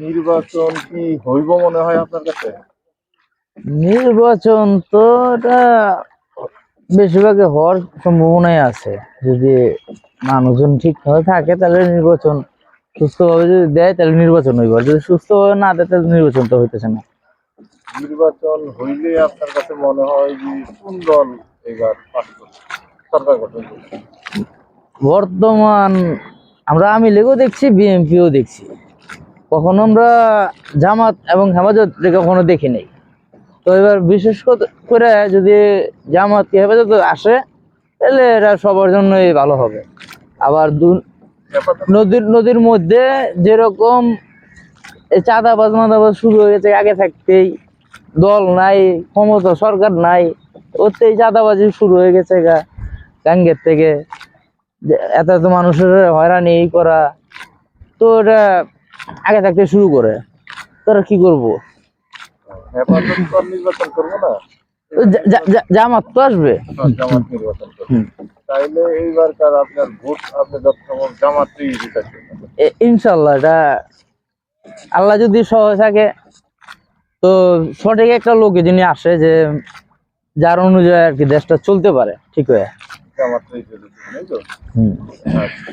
নির্বাচন কি হইব মনে হয় আপনার কাছে? নির্বাচন তো এটা বেশিরভাগই হওয়ার সম্ভাবনাই আছে। যদি মানুষজন ঠিকভাবে থাকে তাহলে নির্বাচন, সুস্থভাবে যদি দেয় তাহলে নির্বাচন হইব, আর যদি সুস্থভাবে না দেয় তাহলে নির্বাচন তো হইতেছে না। নির্বাচন হইলে আপনার কাছে মনে হয় যে কোন দল এবার পাস করবে, সরকার গঠন করবে? বর্তমান আমরা আওয়ামী লীগও দেখছি, বিএনপিও দেখছি, কখনো আমরা জামাত এবং হেফাজত কখনো দেখি নাই। তো এবার বিশেষ করে যদি জামাত হেফাজত আসে তাহলে এরা সবার জন্যই ভালো হবে। আবার নদীর মধ্যে যেরকম এই চাঁদাবাজ মাদাবাজ শুরু হয়ে গেছে আগে থাকতেই, দল নাই, ক্ষমতা সরকার নাই, ওতেই চাঁদাবাজি শুরু হয়ে গেছে গাঙ্গের থেকে, এত এত মানুষের হয়রানি করা। তো এটা আগে থাকতে শুরু করে, তোরা কি করবো? হেফাজত তো আর নির্বাচন করবো না, জামাত তো আসবে। জামাত নির্বাচন করবে। তাইলে এইবারকার আপনার ভোট আপনি যতক্ষণ জামাতই জিতাচ্ছেন। ইনশাল্লাহ, এটা আল্লাহ যদি সহজ থাকে তো সঠিক একটা লোক যিনি আসে, যে যার অনুযায়ী আর কি দেশটা চলতে পারে ঠিক হয়ে। জামাতই জিতাচ্ছেন, তাই তো? হুম। আচ্ছা।